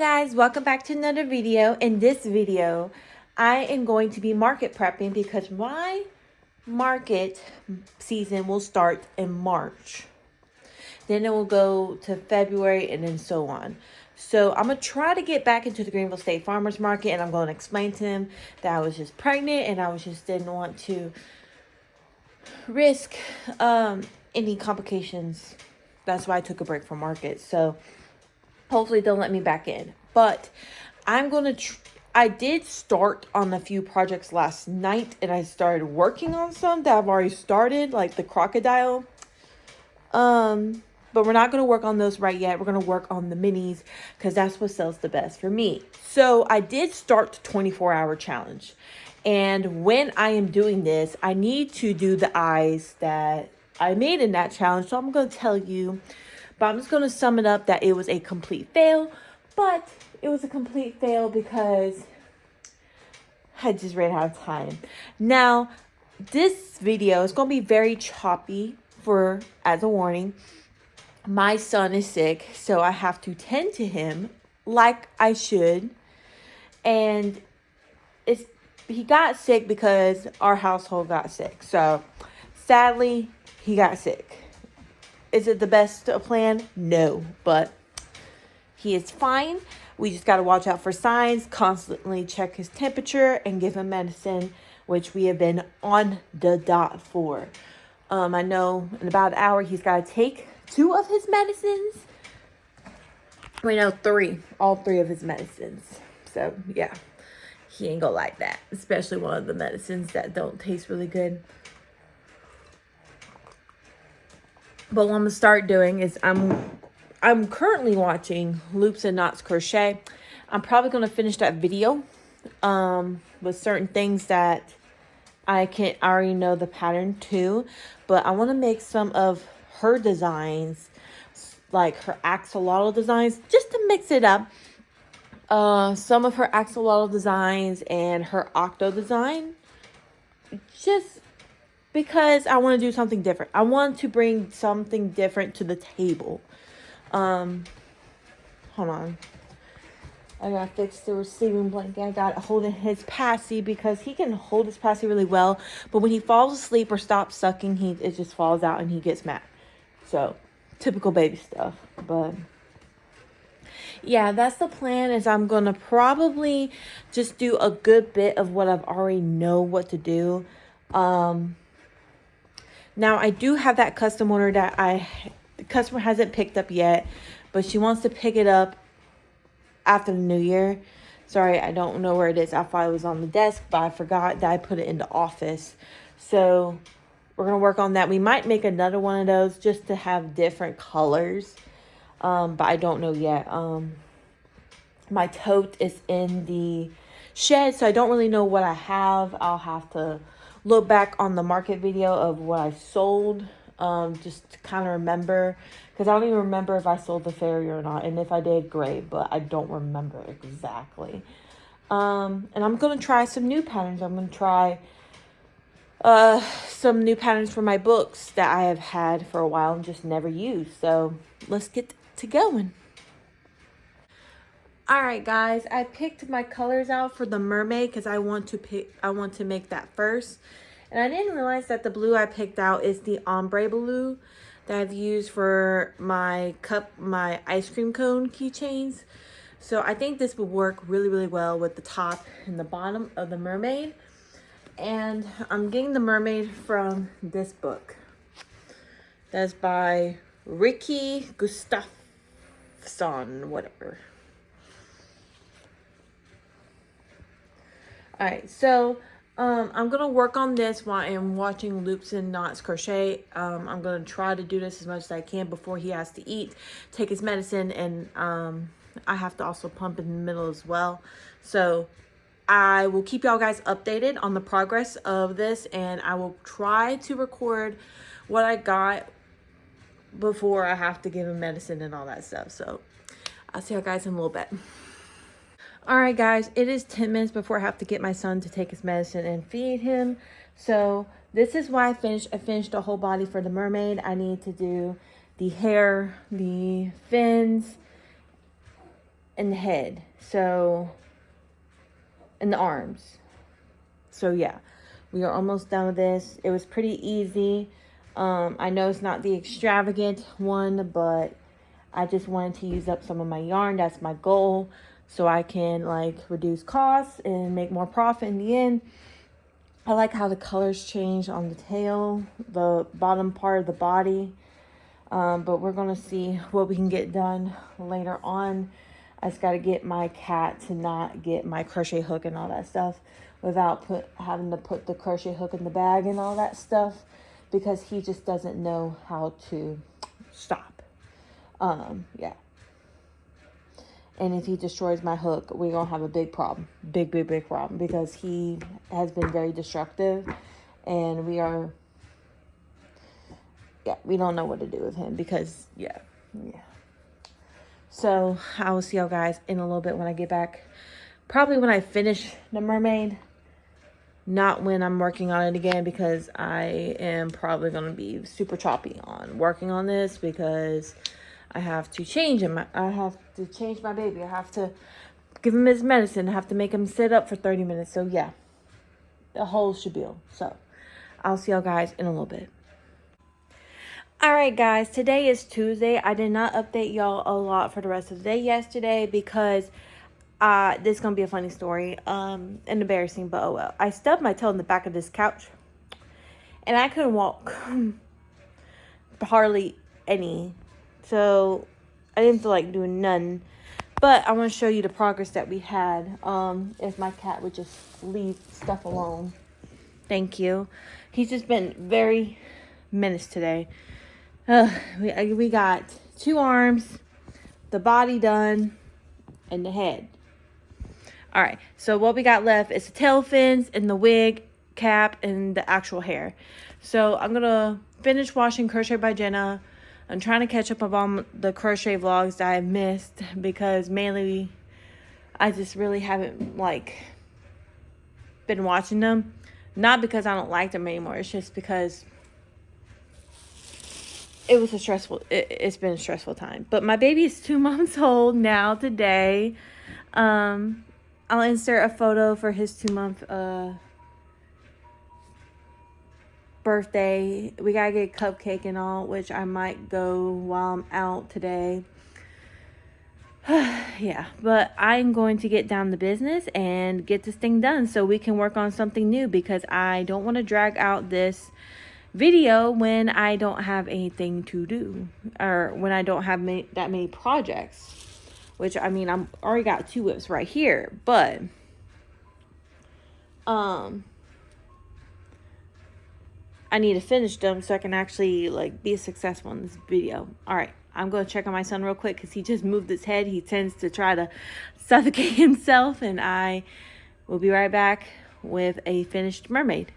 Guys, welcome back to another video. In this video, I am going to be market prepping because my market season will start in March. Then it will go to February and then so on. So I'm going to try to get back into the Greenville State Farmers Market, and I'm going to explain to him that I was just pregnant and I just didn't want to risk any complications. That's why I took a break from market. So hopefully they'll let me back in. But I'm going to I did start on a few projects last night, and I started working on some that I've already started, like the crocodile. But we're not going to work on those right yet. We're going to work on the minis because that's what sells the best for me. So I did start the 24-hour challenge. And when I am doing this, I need to do the eyes that I made in that challenge. So I'm going to tell you, but I'm just going to sum it up that it was a complete fail. But it was a complete fail because I just ran out of time. Now, this video is going to be very choppy as a warning. My son is sick, so I have to tend to him like I should. And he got sick because our household got sick. So, sadly, he got sick. Is it the best plan? No, but he is fine. We just got to watch out for signs, constantly check his temperature, and give him medicine, which we have been on the dot for. I know in about an hour he's got to take 2 of his medicines. We know 3, all 3 of his medicines. So, yeah, he ain't gonna like that, especially one of the medicines that don't taste really good. But what I'm gonna start doing is I'm currently watching Loops and Knots Crochet. I'm probably gonna finish that video with certain things that I already know the pattern to, but I want to make some of her designs, like her axolotl designs, just to mix it up. Some of her axolotl designs and her octo design, just because I want to do something different. I want to bring something different to the table. Hold on. I gotta fix the receiving blanket. I gotta hold his passy because he can hold his passy really well. But when he falls asleep or stops sucking, it just falls out and he gets mad. So, typical baby stuff. But yeah, that's the plan. Is I'm gonna probably just do a good bit of what I've already know what to do. Now I do have that custom order that the customer hasn't picked up yet, but she wants to pick it up after the new year. Sorry, I don't know where it is. I thought it was on the desk, but I forgot that I put it in the office. So we're going to work on that. We might make another one of those just to have different colors. But I don't know yet. My tote is in the shed, so I don't really know what I have. I'll have to look back on the market video of what I sold, just to kind of remember, because I don't even remember if I sold the fairy or not, and if I did, great, but I don't remember exactly. And I'm going to try some new patterns. I'm going to try some new patterns for my books that I have had for a while and just never used. So let's get to going. Alright guys, I picked my colors out for the mermaid because I want to make that first. And I didn't realize that the blue I picked out is the ombre blue that I've used for my ice cream cone keychains. So I think this would work really, really well with the top and the bottom of the mermaid. And I'm getting the mermaid from this book. That's by Ricky Gustafson, whatever. Alright, so I'm going to work on this while I'm watching Loops and Knots Crochet. I'm going to try to do this as much as I can before he has to eat, take his medicine, and I have to also pump in the middle as well. So I will keep y'all guys updated on the progress of this, and I will try to record what I got before I have to give him medicine and all that stuff. So I'll see you guys in a little bit. Alright guys, it is 10 minutes before I have to get my son to take his medicine and feed him. So this is why I finished the whole body for the mermaid. I need to do the hair, the fins, and the head. So, and the arms. So yeah, we are almost done with this. It was pretty easy. I know it's not the extravagant one, but I just wanted to use up some of my yarn. That's my goal. So I can like reduce costs and make more profit in the end. I like how the colors change on the tail, the bottom part of the body. But we're going to see what we can get done later on. I just got to get my cat to not get my crochet hook and all that stuff without having to put the crochet hook in the bag and all that stuff, because he just doesn't know how to stop. Yeah. And if he destroys my hook, we're going to have a big problem. Big problem, because he has been very destructive, and we don't know what to do with him because, yeah. So I will see y'all guys in a little bit when I get back. Probably when I finish the mermaid. Not when I'm working on it again, because I am probably going to be super choppy on working on this, because I have to change him. I have to change my baby. I have to give him his medicine. I have to make him sit up for 30 minutes. So yeah, the whole shabil. So I'll see y'all guys in a little bit. All right, guys, today is Tuesday. I did not update y'all a lot for the rest of the day yesterday because this is going to be a funny story. And embarrassing, but oh well. I stubbed my toe in the back of this couch, and I couldn't walk hardly any. So I didn't feel like doing none. But I want to show you the progress that we had. If my cat would just leave stuff alone. Thank you. He's just been very menaced today. We got 2 arms, the body done, and the head. All right, so what we got left is the tail fins and the wig, cap, and the actual hair. So I'm going to finish watching Crochet by Jenna. I'm trying to catch up on the crochet vlogs that I missed, because mainly I just really haven't been watching them. Not because I don't like them anymore. It's just because it was it's been a stressful time. But my baby is 2 months old now today. I'll insert a photo for his 2-month birthday. We gotta get a cupcake and all, which I might go while I'm out today. Yeah, but I'm going to get down to business and get this thing done so we can work on something new, because I don't want to drag out this video when I don't have anything to do, or when I don't have that many projects. Which, I mean, I'm already got 2 whips right here, but I need to finish them so I can actually be successful in this video. All right, I'm going to check on my son real quick, because he just moved his head. He tends to try to suffocate himself, and I will be right back with a finished mermaid.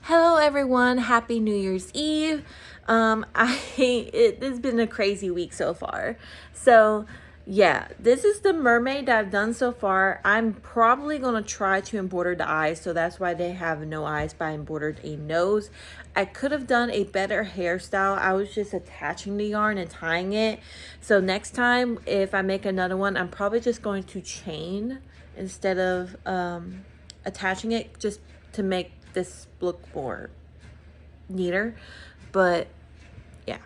Hello everyone, happy New Year's Eve. It's been a crazy week so far. So yeah, this is the mermaid that I've done so far. I'm probably going to try to embroider the eyes, so that's why they have no eyes, but I embroidered a nose. I could have done a better hairstyle. I was just attaching the yarn and tying it. So next time, if I make another one, I'm probably just going to chain instead of attaching it, just to make this look more neater. But yeah,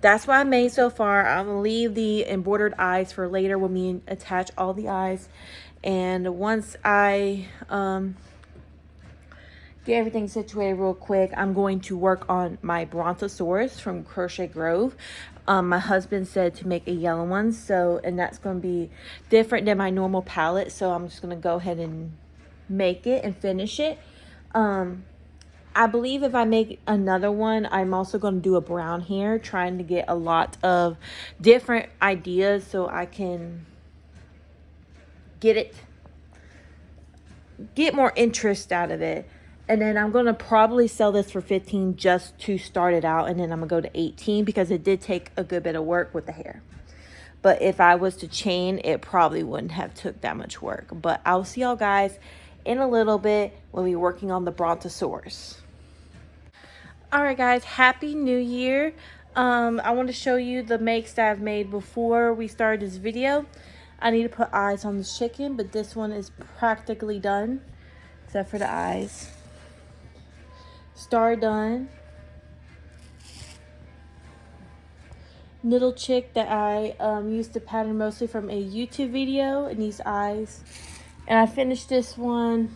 that's what I made so far. I'm gonna leave the embroidered eyes for later when we attach all the eyes. And once I get everything situated real quick, I'm going to work on my brontosaurus from Crochet Grove. My husband said to make a yellow one, so, and that's going to be different than my normal palette, so I'm just going to go ahead and make it and finish it. I believe if I make another one, I'm also going to do a brown hair, trying to get a lot of different ideas so I can get more interest out of it. And then I'm going to probably sell this for $15 just to start it out. And then I'm going to go to $18 because it did take a good bit of work with the hair. But if I was to chain, it probably wouldn't have took that much work. But I'll see y'all guys in a little bit when we're working on the brontosaurus. All right, guys, happy new year. I want to show you the makes that I've made before we started this video. I need to put eyes on the chicken, but this one is practically done, except for the eyes. Star done. Little chick that I used the pattern mostly from a YouTube video, and these eyes. And I finished this one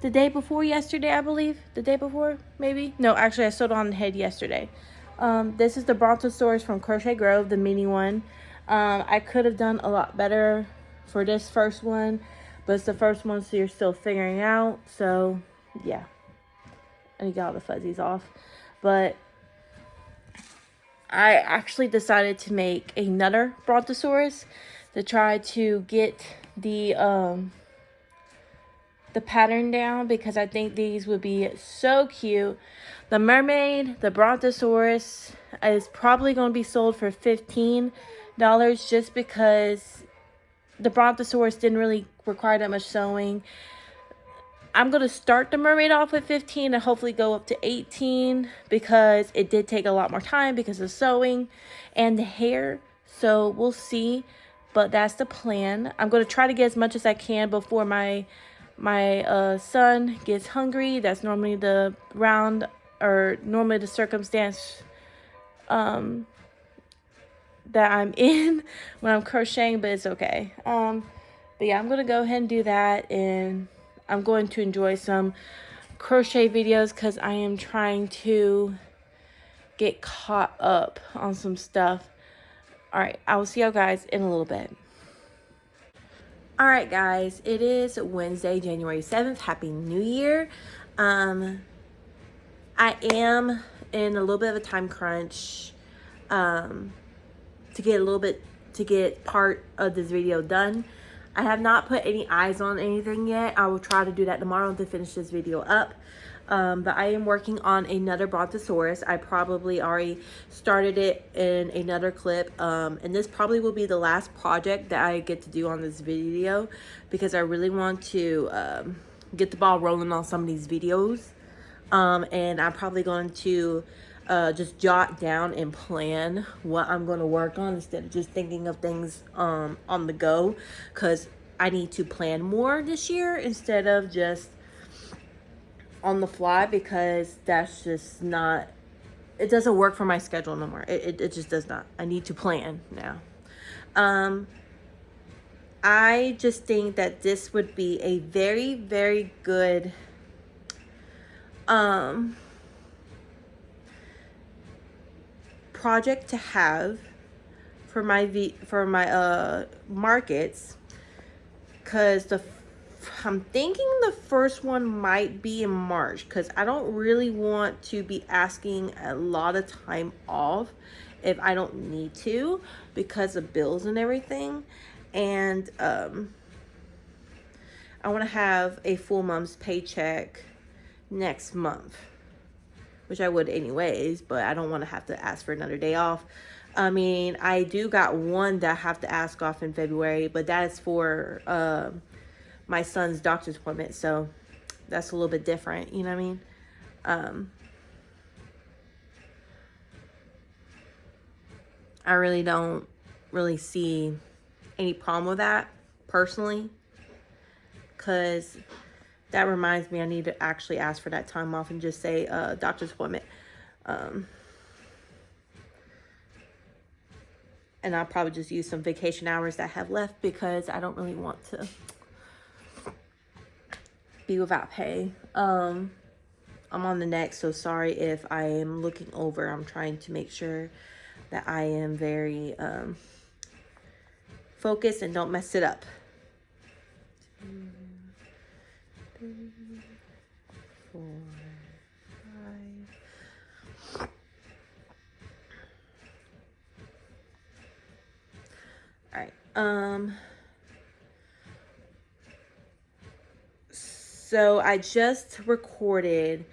the day before yesterday, I believe. The day before, maybe? No, actually, I sewed on the head yesterday. This is the brontosaurus from Crochet Grove, the mini one. I could have done a lot better for this first one, but it's the first one, so you're still figuring out. So, yeah. I need to get all the fuzzies off. But I actually decided to make another brontosaurus to try to get the pattern down, because I think these would be so cute. The mermaid, the brontosaurus is probably going to be sold for $15 just because the brontosaurus didn't really require that much sewing. I'm going to start the mermaid off with 15 and hopefully go up to 18 because it did take a lot more time because of sewing and the hair. So we'll see, but that's the plan. I'm going to try to get as much as I can before my son gets hungry. That's normally the normally the circumstance that I'm in when I'm crocheting, but it's okay. But yeah, I'm going to go ahead and do that, and I'm going to enjoy some crochet videos because I am trying to get caught up on some stuff. All right, I will see you guys in a little bit. All right, guys, it is Wednesday, January 7th. Happy New Year. I am in a little bit of a time crunch to get part of this video done. I have not put any eyes on anything yet. I will try to do that tomorrow to finish this video up. But I am working on another brontosaurus. I probably already started it in another clip. And this probably will be the last project that I get to do on this video because I really want to get the ball rolling on some of these videos. And I'm probably going to just jot down and plan what I'm going to work on instead of just thinking of things on the go, because I need to plan more this year instead of just on the fly, because that's just not, it doesn't work for my schedule no more. It just does not. I need to plan now. I just think that this would be a very, very good project to have for my markets, because I'm thinking the first one might be in March, because I don't really want to be asking a lot of time off if I don't need to because of bills and everything. And I want to have a full month's paycheck next month, which I would anyways, but I don't want to have to ask for another day off. I mean, I do got one that I have to ask off in February, but that is for my son's doctor's appointment, so that's a little bit different, you know what I mean? I really don't see any problem with that, personally, because that reminds me I need to actually ask for that time off and just say doctor's appointment. And I'll probably just use some vacation hours that I have left because I don't really want to be without pay. I'm on the neck, so sorry if I am looking over. I'm trying to make sure that I am very focused and don't mess it up. 2, 3, 4, 5. All right. So I just recorded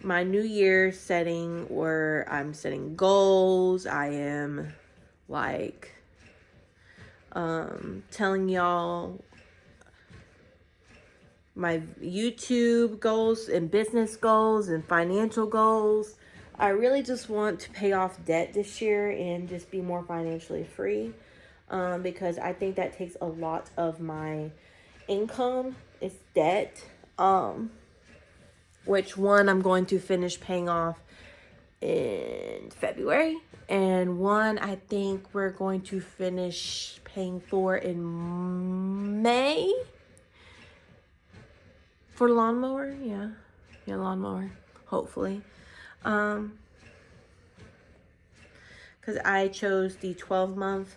my New Year setting where I'm setting goals. I am like telling y'all my YouTube goals and business goals and financial goals. I really just want to pay off debt this year and just be more financially free, because I think that takes a lot of my income is debt, which one I'm going to finish paying off in February, and one I think we're going to finish paying for in May for the lawnmower. Yeah, lawnmower, hopefully. Because I chose the 12-month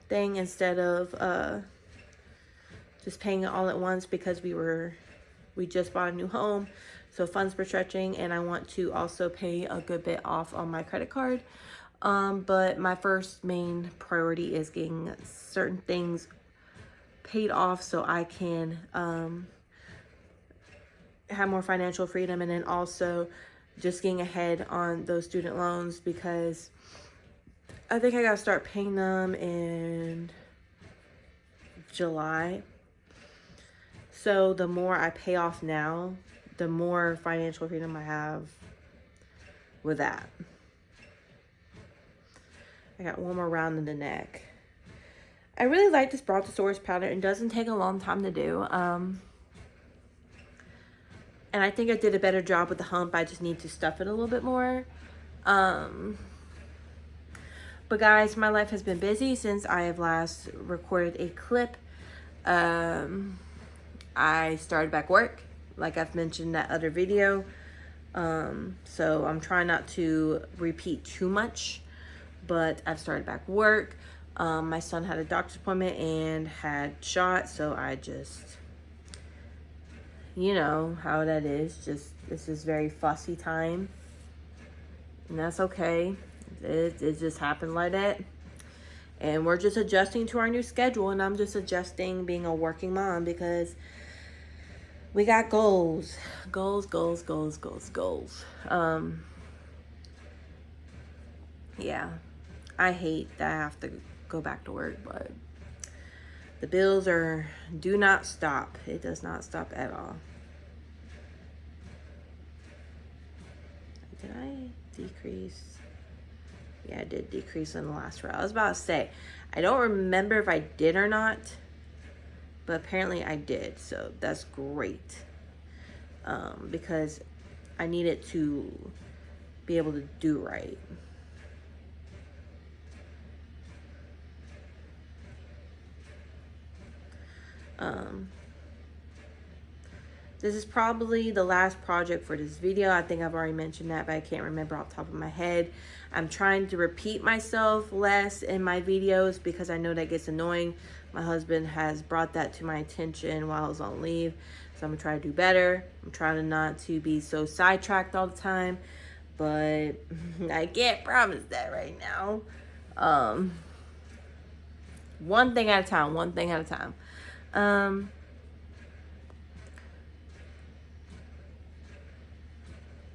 thing instead of just paying it all at once, because we just bought a new home, so funds were stretching, and I want to also pay a good bit off on my credit card. But my first main priority is getting certain things paid off so I can have more financial freedom, and then also just getting ahead on those student loans, because I think I gotta start paying them in July. So the more I pay off now, the more financial freedom I have with that. I got one more round in the neck. I really like this brontosaurus pattern. It doesn't take a long time to do. And I think I did a better job with the hump. I just need to stuff it a little bit more. But guys, my life has been busy since I have last recorded a clip. I started back work, like I've mentioned in that other video. So I'm trying not to repeat too much, but I've started back work. My son had a doctor's appointment and had shots, so I just, you know how that is. Just, this is very fussy time, and that's okay. It just happened like that. And we're just adjusting to our new schedule, and I'm just adjusting being a working mom, because we got goals. Goals. Yeah, I hate that I have to go back to work, but the bills do not stop. It does not stop at all. Did I decrease? Yeah, I did decrease in the last row. I was about to say, I don't remember if I did or not, but apparently I did, so that's great. Because I needed to be able to do right. This is probably the last project for this video. I think I've already mentioned that, but I can't remember off the top of my head. I'm trying to repeat myself less in my videos because I know that gets annoying. My husband has brought that to my attention while I was on leave, so I'm gonna try to do better. I'm trying not to be so sidetracked all the time, but I can't promise that right now. One thing at a time,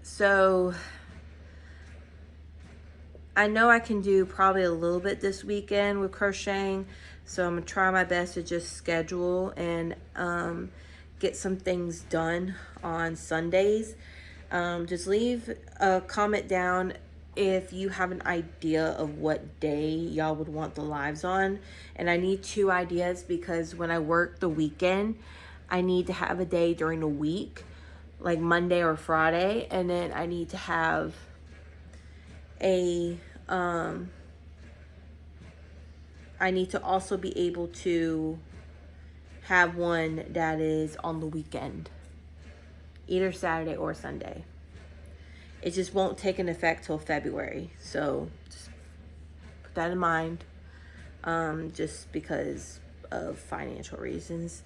So I know I can do probably a little bit this weekend with crocheting, so I'm gonna try my best to just schedule and get some things done on Sundays. Just leave a comment down if you have an idea of what day y'all would want the lives on. And I need 2 ideas, because when I work the weekend, I need to have a day during the week, like Monday or Friday, and then I need to have a I need to also be able to have one that is on the weekend, either Saturday or Sunday. It just won't take an effect till February, so just put that in mind, just because of financial reasons.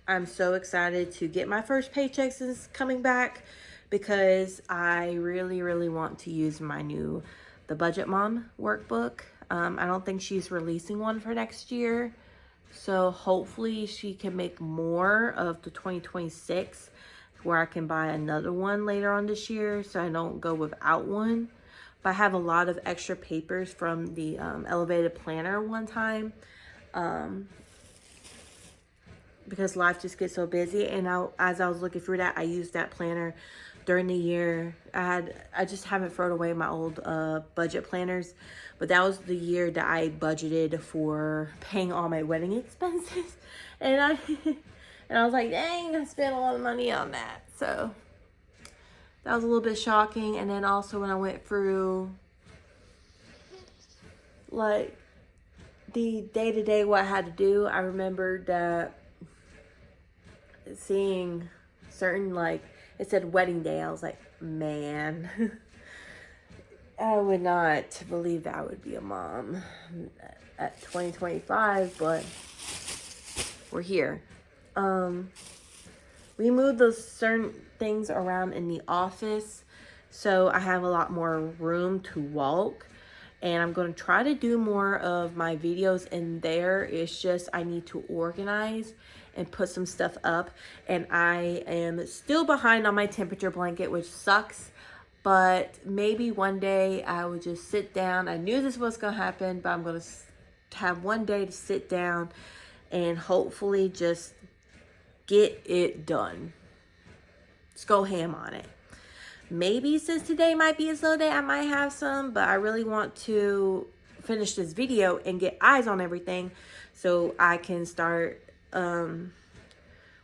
I'm so excited to get my first paycheck since coming back, because I really want to use my new The Budget Mom workbook. I don't think she's releasing one for next year, so hopefully she can make more of the 2026, where I can buy another one later on this year, so I don't go without one. But I have a lot of extra papers from the elevated planner one time. because life just gets so busy. And as I was looking through that, I used that planner during the year. I just haven't thrown away my old budget planners, but that was the year that I budgeted for paying all my wedding expenses. And I was like, dang, I spent a lot of money on that. So that was a little bit shocking. And then also when I went through like the day-to-day what I had to do, I remembered that seeing certain, like, it said wedding day. I was like, man, I would not believe that I would be a mom at 2025, but we're here. We moved those certain things around in the office, so I have a lot more room to walk. And I'm going to try to do more of my videos in there. It's just I need to organize and put some stuff up. And I am still behind on my temperature blanket, which sucks. But maybe one day I would just sit down. I knew this was going to happen, but I'm going to have one day to sit down and hopefully just get it done. Let's go ham on it. Maybe since today might be a slow day, I might have some, but I really want to finish this video and get eyes on everything so I can start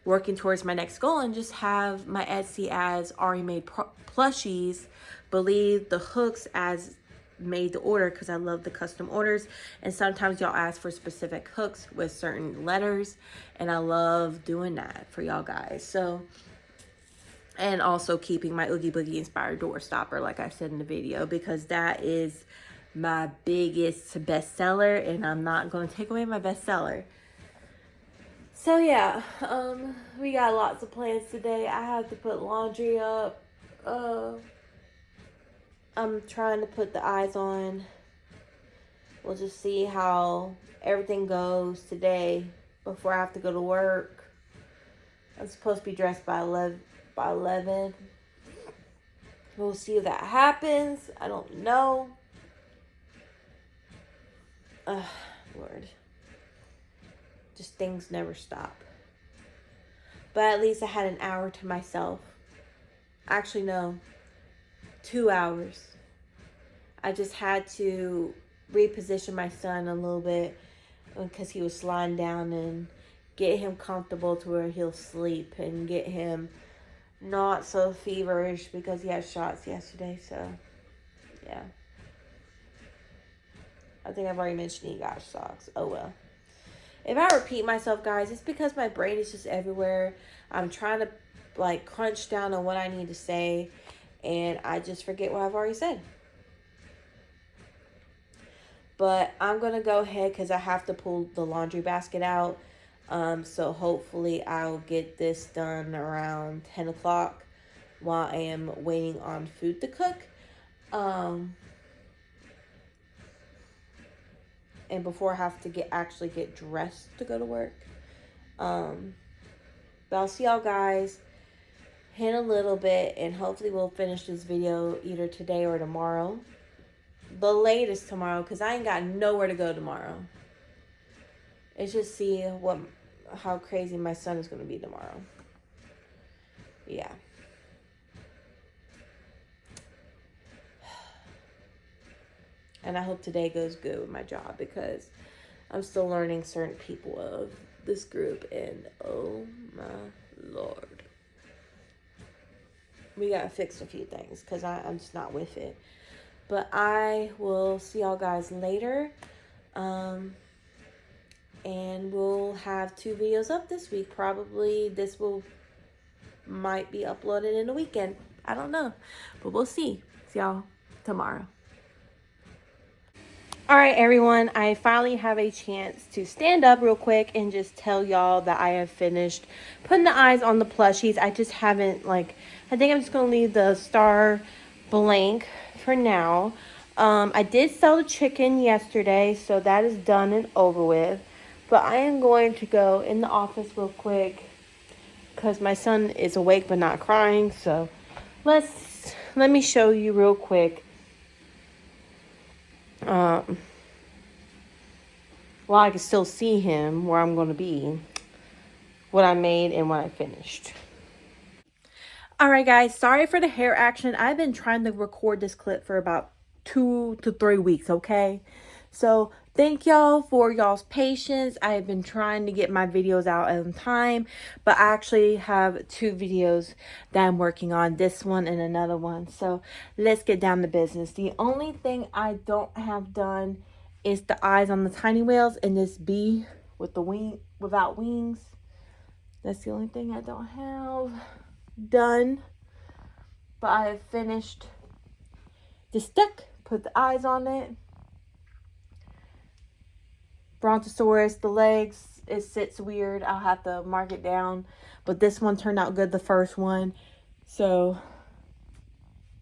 working towards my next goal and just have my Etsy as already made plushies, believe the hooks as made to order, because I love the custom orders. And sometimes y'all ask for specific hooks with certain letters, and I love doing that for y'all guys. So, and also keeping my Oogie Boogie inspired door stopper, like I said in the video, because that is my biggest bestseller, and I'm not going to take away my bestseller. So yeah, we got lots of plans today. I have to put laundry up. I'm trying to put the eyes on. We'll just see how everything goes today before I have to go to work. I'm supposed to be dressed by 11. We'll see if that happens. I don't know. Lord. Just things never stop. But at least I had an hour to myself. Actually, no. 2 hours. I just had to reposition my son a little bit because he was sliding down, and get him comfortable to where he'll sleep and get him not so feverish because he had shots yesterday. So yeah, I think I've already mentioned he got shots. Oh well. If I repeat myself, guys, it's because my brain is just everywhere. I'm trying to like crunch down on what I need to say, and I just forget what I've already said. But I'm going to go ahead because I have to pull the laundry basket out. So hopefully I'll get this done around 10 o'clock while I am waiting on food to cook. And before I have to actually get dressed to go to work. But I'll see y'all guys in a little bit, and hopefully we'll finish this video either today or tomorrow. The latest tomorrow, because I ain't got nowhere to go tomorrow. It's just see how crazy my son is going to be tomorrow. Yeah. And I hope today goes good with my job, because I'm still learning certain people of this group, and oh my Lord. We got to fix a few things because I'm just not with it. But I will see y'all guys later. And we'll have 2 videos up this week. Probably this might be uploaded in the weekend. I don't know. But we'll see. See y'all tomorrow. Alright everyone, I finally have a chance to stand up real quick and just tell y'all that I have finished putting the eyes on the plushies. I just haven't, I think I'm just going to leave the star blank for now. I did sell the chicken yesterday, so that is done and over with. But I am going to go in the office real quick because my son is awake but not crying. So let me show you real quick. Well, I can still see him where I'm going to be. what I made and what I finished. Alright guys, sorry for the hair action. I've been trying to record this clip for about 2 to 3 weeks, okay? So thank y'all for y'all's patience. I have been trying to get my videos out on time, but I actually have 2 videos that I'm working on, this one and another one. So let's get down to business. The only thing I don't have done is the eyes on the tiny whales and this bee with the without wings. That's the only thing I don't have done. But I have finished the stick, put the eyes on it. Brontosaurus, the legs, it sits weird. I'll have to mark it down. But this one turned out good, the first one. So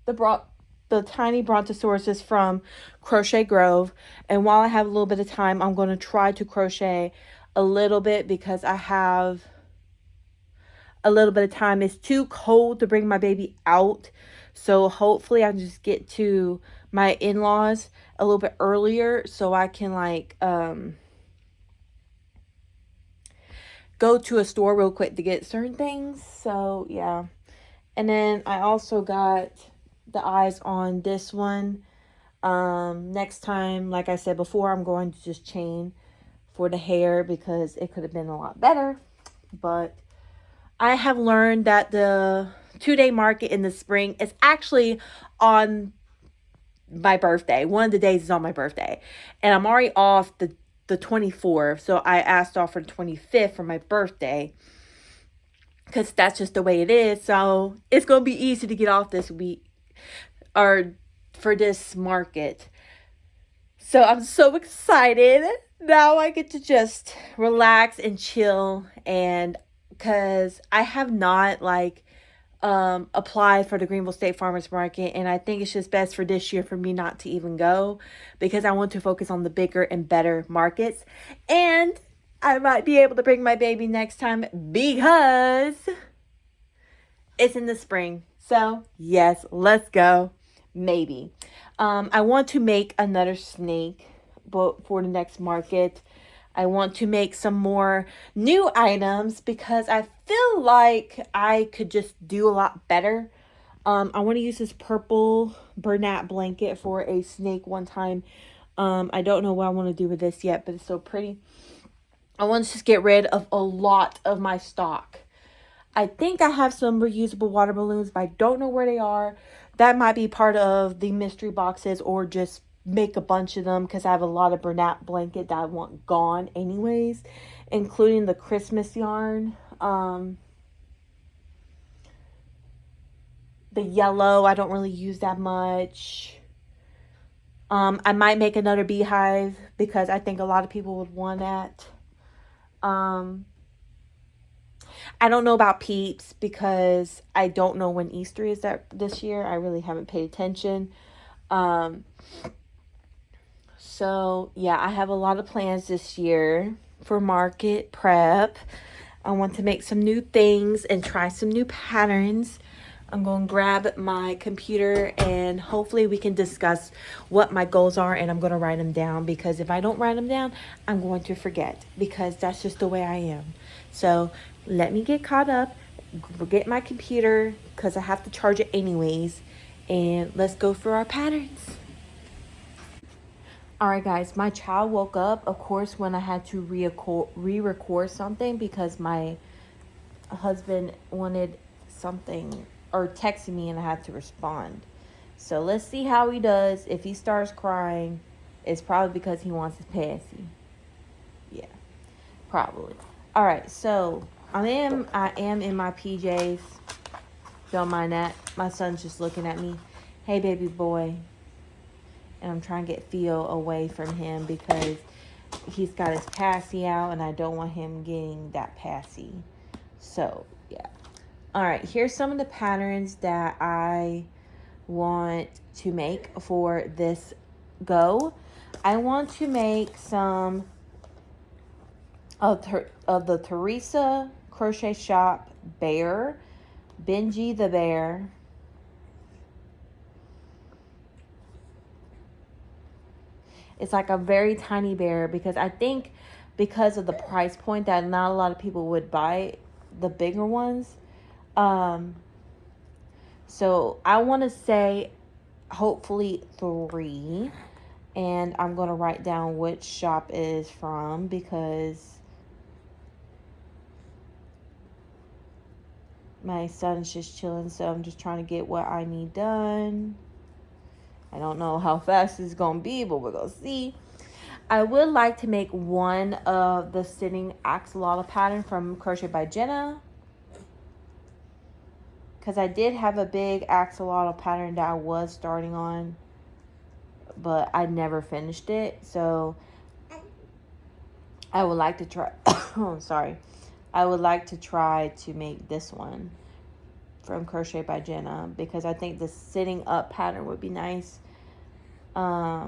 the tiny Brontosaurus is from Crochet Grove. And while I have a little bit of time, I'm going to try to crochet a little bit because I have a little bit of time. It's too cold to bring my baby out. So hopefully I can just get to my in-laws a little bit earlier so I can like go to a store real quick to get certain things. So yeah. And then I also got the eyes on this one. Next time, like I said before, I'm going to just chain for the hair because it could have been a lot better. But I have learned that the 2-day market in the spring is actually on my birthday. One of the days is on my birthday. And I'm already off the 24th. So I asked off for the 25th for my birthday. Because that's just the way it is. So it's going to be easy to get off this week. Or for this market. So I'm so excited. Now I get to just relax and chill. And because I have not like applied for the Greenville State Farmers Market, and I think it's just best for this year for me not to even go because I want to focus on the bigger and better markets. And I might be able to bring my baby next time because it's in the spring. So yes, let's go. Maybe. I want to make another snake but for the next market. I want to make some more new items because I feel like I could just do a lot better. I want to use this purple Bernat blanket for a snake one time. I don't know what I want to do with this yet, but it's so pretty. I want to just get rid of a lot of my stock. I think I have some reusable water balloons, but I don't know where they are. That might be part of the mystery boxes or just make a bunch of them because I have a lot of Bernat blanket that I want gone anyways, including the Christmas yarn. The yellow, I don't really use that much. I might make another beehive because I think a lot of people would want that. I don't know about peeps because I don't know when Easter is this year. I really haven't paid attention. So yeah, I have a lot of plans this year for market prep. I want to make some new things and try some new patterns. I'm going to grab my computer and hopefully we can discuss what my goals are, and I'm going to write them down because if I don't write them down, I'm going to forget because that's just the way I am. So let me get caught up, get my computer because I have to charge it anyways, and let's go through our patterns. Alright guys, my child woke up, of course, when I had to re-record something because my husband wanted something or texted me and I had to respond. So let's see how he does. If he starts crying, it's probably because he wants his passy. Yeah, probably. Alright, so I am in my PJs. Don't mind that. My son's just looking at me. Hey, baby boy. And I'm trying to get Theo away from him because he's got his passy out and I don't want him getting that passy. So, yeah. All right, here's some of the patterns that I want to make for this go. I want to make some of the Teresa Crochet Shop bear, Benji the bear, it's like a very tiny bear because I think because of the price point that not a lot of people would buy the bigger ones. So I want to say hopefully 3. And I'm going to write down which shop it is from because my son's just chilling. So I'm just trying to get what I need done. I don't know how fast it's going to be, but we're going to see. I would like to make one of the sitting axolotl pattern from Crochet by Jenna. Because I did have a big axolotl pattern that I was starting on, but I never finished it. So I would like to try, oh, sorry. I would like to try to make this one from Crochet by Jenna because I think the sitting up pattern would be nice. I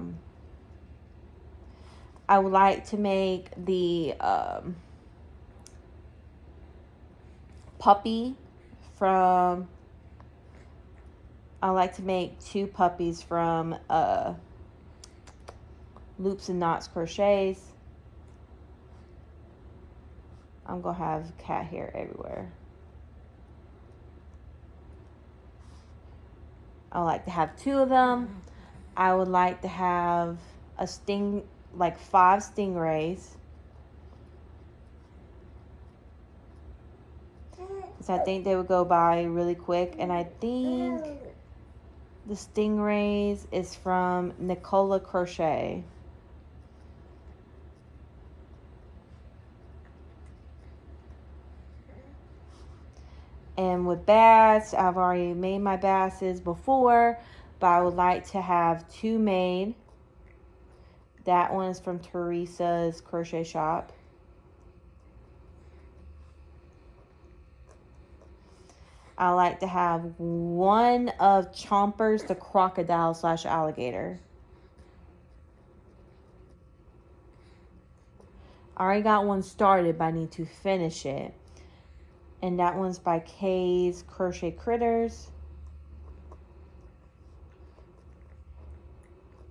would like to make the puppy from, I like to make 2 puppies from Loops and Knots Crochets. I'm going to have cat hair everywhere. I would like to have 2 of them. I would like to have a 5 stingrays. So I think they would go by really quick. And I think the stingrays is from Nicola Crochet. And with bass, I've already made my basses before, but I would like to have 2 made. That one is from Teresa's Crochet Shop. I like to have 1 of Chompers, the crocodile / alligator. I already got one started, but I need to finish it. And that one's by Kay's Crochet Critters.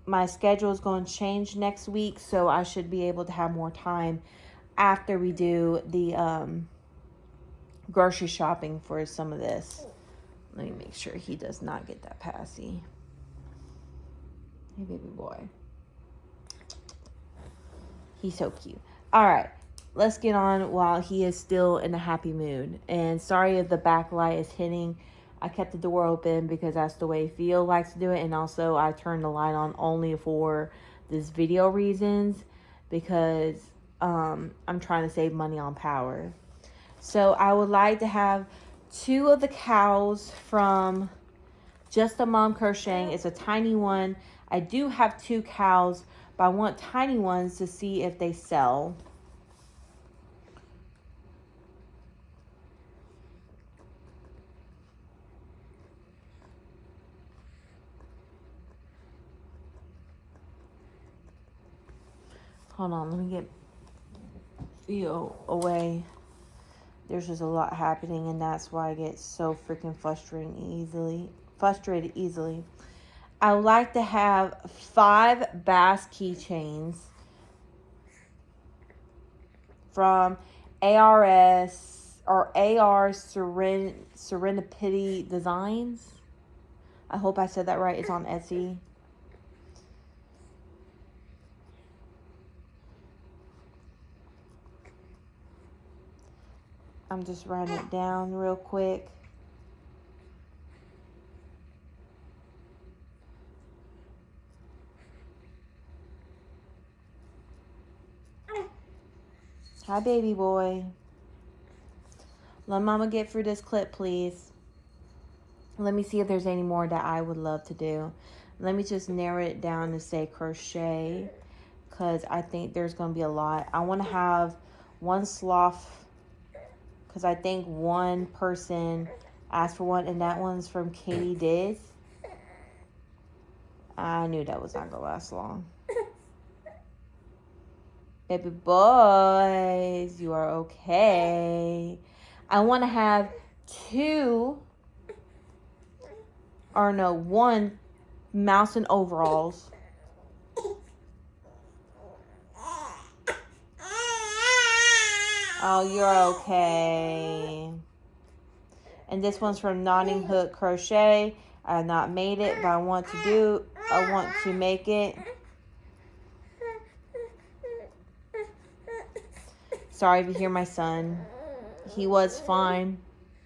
My schedule is going to change next week, so I should be able to have more time after we do the grocery shopping for some of this. Let me make sure he does not get that passy. Hey, baby boy. He's so cute. All right. Let's get on while he is still in a happy mood. And sorry if the backlight is hitting. I kept the door open because that's the way Theo likes to do it. And also I turned the light on only for this video reasons because I'm trying to save money on power. So I would like to have 2 of the cows from Just a Mom Crocheting. It's a tiny one. I do have 2 cows, but I want tiny ones to see if they sell. Hold on, let me get Theo away. There's just a lot happening, and that's why I get so freaking frustrated easily. I would like to have 5 bass keychains from ARS or AR Serenity Designs. I hope I said that right. It's on Etsy. I'm just writing it down real quick. Hi, baby boy. Let Mama get through this clip, please. Let me see if there's any more that I would love to do. Let me just narrow it down to say crochet, because I think there's going to be a lot. I want to have 1 sloth, because I think 1 person asked for one, and that one's from Katie Diz. I knew that was not going to last long. Baby boys, you are okay. I want to have 1 mouse in overalls. Oh, you're okay. And this one's from Knotting Hook Crochet. I have not made it, but I want to make it. Sorry if you hear my son. He was fine,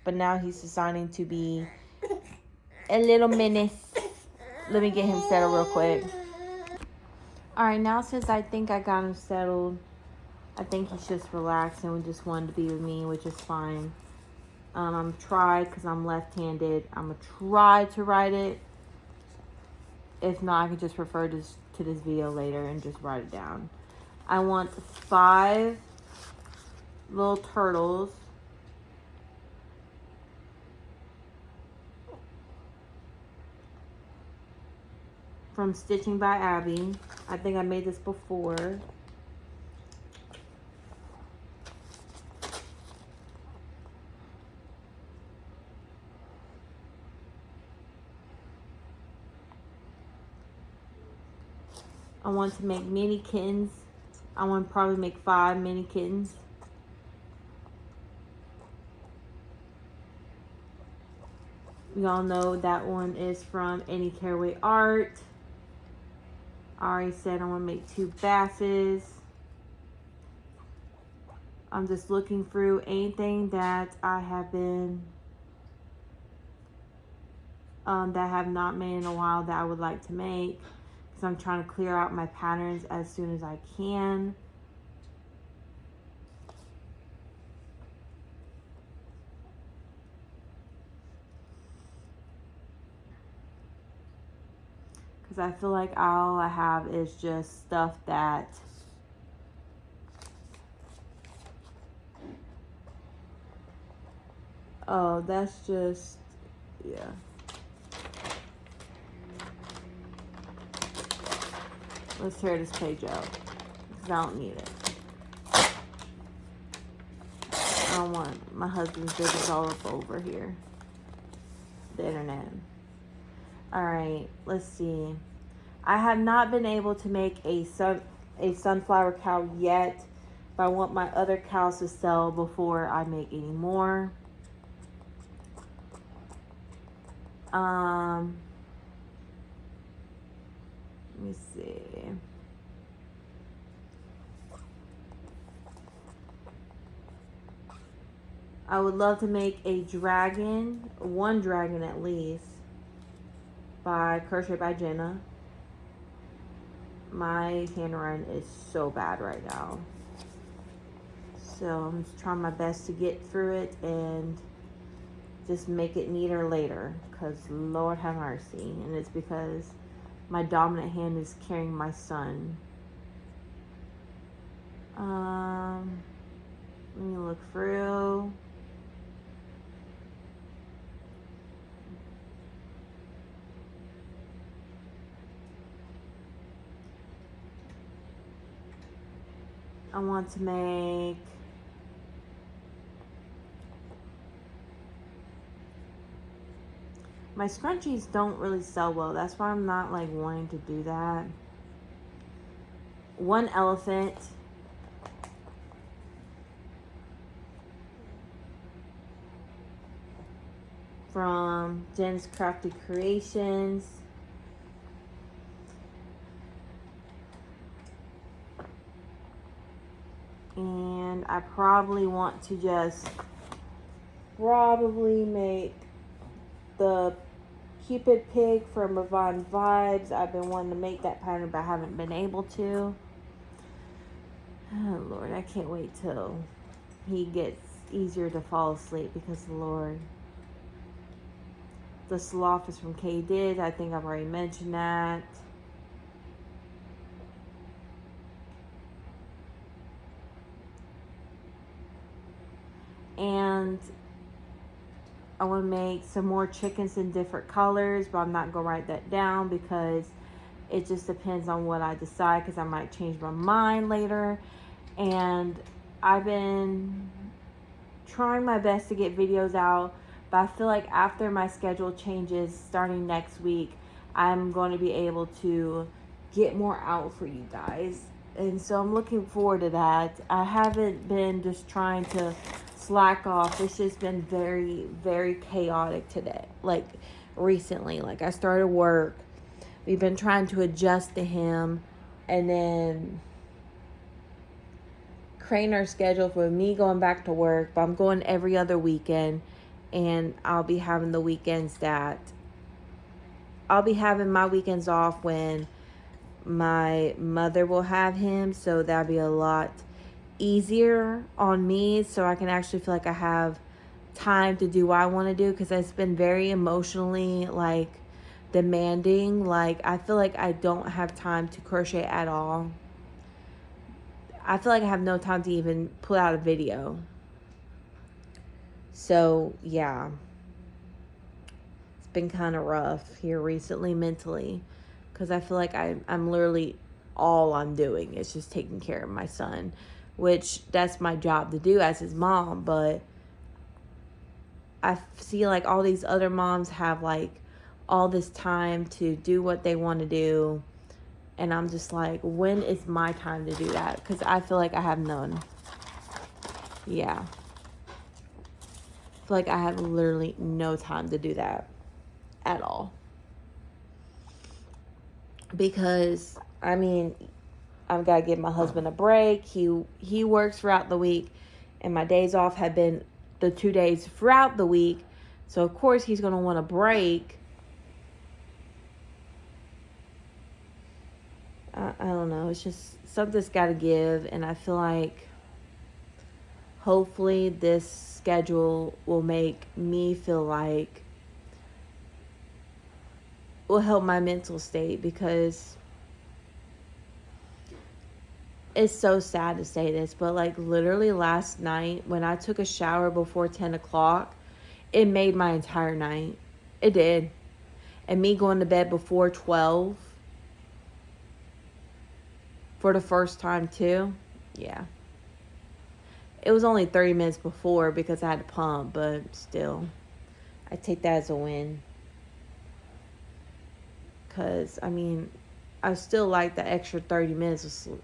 but now he's deciding to be a little menace. Let me get him settled real quick. Alright, now since I think I got him settled, I think he's just relaxing and just wanted to be with me, which is fine. I'm try because I'm left-handed. I'm gonna try to write it. If not, I can just refer to this video later and just write it down. I want 5 little turtles. From Stitching by Abby. I think I made this before. I want to make mini kittens. I want to probably make 5 mini kittens. Y'all know that one is from Any Caraway Art. I already said I want to make 2 basses. I'm just looking through anything that I have been that I have not made in a while that I would like to make, because I'm trying to clear out my patterns as soon as I can. Because I feel like all I have is just stuff that oh, that's just, yeah. Let's tear this page out, because I don't need it. I don't want my husband's business all up over here. The internet. Alright, let's see. I have not been able to make a sunflower cow yet, but I want my other cows to sell before I make any more. Let me see. I would love to make a dragon, one dragon at least, by Crochet by Jenna. My handwriting is so bad right now. So I'm just trying my best to get through it and just make it neater later, because Lord have mercy. And it's because my dominant hand is carrying my son. Let me look through. I want to make my scrunchies don't really sell well. That's why I'm not like wanting to do that. One elephant. From Jen's Crafty Creations. And I probably want to just make the Cupid pig from Ravon Vibes. I've been wanting to make that pattern, but I haven't been able to. Oh Lord, I can't wait till he gets easier to fall asleep, because the Lord. The sloth is from K Did. I think I've already mentioned that. And I want to make some more chickens in different colors, but I'm not going to write that down because it just depends on what I decide, because I might change my mind later. And I've been trying my best to get videos out, but I feel like after my schedule changes starting next week, I'm going to be able to get more out for you guys. And so I'm looking forward to that. I haven't been just trying to slack off. It's just been very, very chaotic today. Like recently, like I started work. We've been trying to adjust to him, and then creating our schedule for me going back to work. But I'm going every other weekend, and I'll be having the weekends that I'll be having my weekends off when my mother will have him, so that'll be a lot easier on me, so I can actually feel like I have time to do what I want to do, because it's been very emotionally like demanding. Like I feel like I don't have time to crochet at all. I feel like I have no time to even put out a video. So yeah, it's been kind of rough here recently mentally, because I feel like I'm literally, all I'm doing is just taking care of my son, which that's my job to do as his mom. But I see like all these other moms have like all this time to do what they want to do, and I'm just like, when is my time to do that? Because I feel like I have none. Yeah, I feel like I have literally no time to do that at all. Because I mean, I've got to give my husband a break. He works throughout the week, and my days off have been the 2 days throughout the week. So of course he's going to want a break. I don't know. It's just something's got to give, and I feel like hopefully this schedule will make me feel like, will help my mental state, because it's so sad to say this, but like literally last night when I took a shower before 10 o'clock, it made my entire night. It did. And me going to bed before 12 for the first time too. Yeah. It was only 30 minutes before because I had to pump, but still, I take that as a win. Because, I mean, I still like the extra 30 minutes of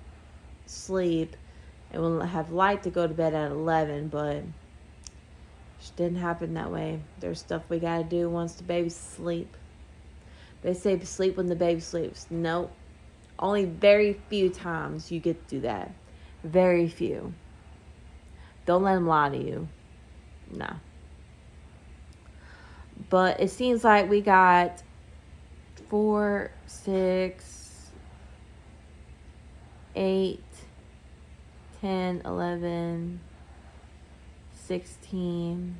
sleep, and we'll have light to go to bed at 11, but it just didn't happen that way. There's stuff we gotta do once the baby's asleep. They say sleep when the baby sleeps. Nope. Only very few times you get to do that. Very few. Don't let them lie to you. No. But it seems like we got 4, 6, 8, 10, 11, 16,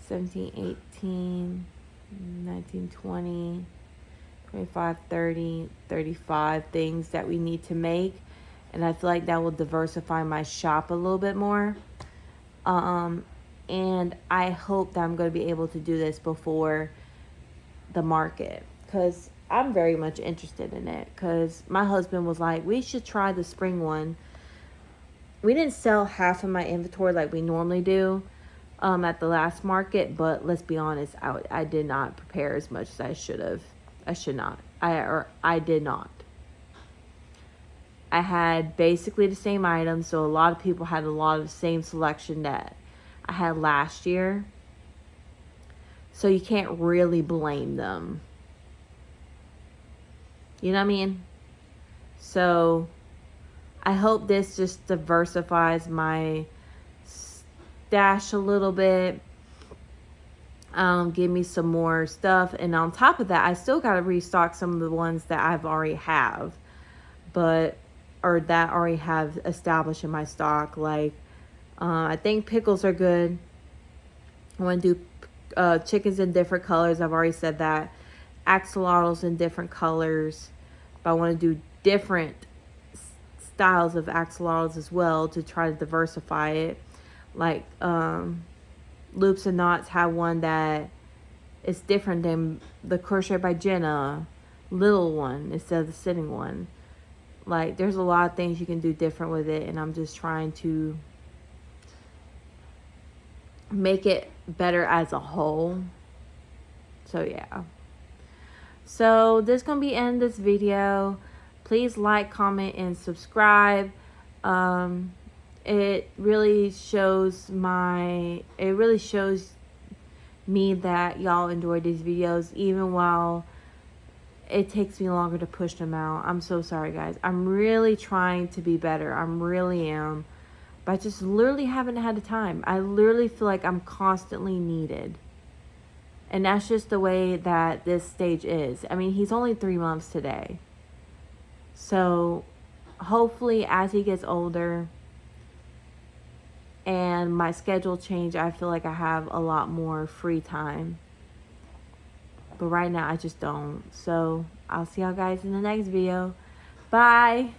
17, 18, 19, 20, 25, 30, 35 things that we need to make. And I feel like that will diversify my shop a little bit more. And I hope that I'm going to be able to do this before the market, because I'm very much interested in it. Because my husband was like, we should try the spring one. We didn't sell half of my inventory like we normally do at the last market, but let's be honest, I did not prepare as much as I should have. I should not. I did not. I had basically the same items, so a lot of people had a lot of the same selection that I had last year. So you can't really blame them. You know what I mean? So I hope this just diversifies my stash a little bit. Give me some more stuff. And on top of that, I still got to restock some of the ones that I've already have. Or that already have established in my stock. Like, I think pickles are good. I want to do chickens in different colors. I've already said that. Axolotls in different colors. But I want to do different styles of axolotls as well to try to diversify it. Like, Loops and Knots have one that is different than the Crochet by Jenna little one instead of the sitting one. Like, there's a lot of things you can do different with it, and I'm just trying to make it better as a whole. So yeah. So this is gonna be end this video. Please like, comment, and subscribe. It really shows me that y'all enjoy these videos, even while it takes me longer to push them out. I'm so sorry, guys. I'm really trying to be better. I really am. But I just literally haven't had the time. I literally feel like I'm constantly needed. And that's just the way that this stage is. I mean, he's only 3 months today. So hopefully as he gets older and my schedule change, I feel like I have a lot more free time. But right now I just don't. So I'll see y'all guys in the next video. Bye.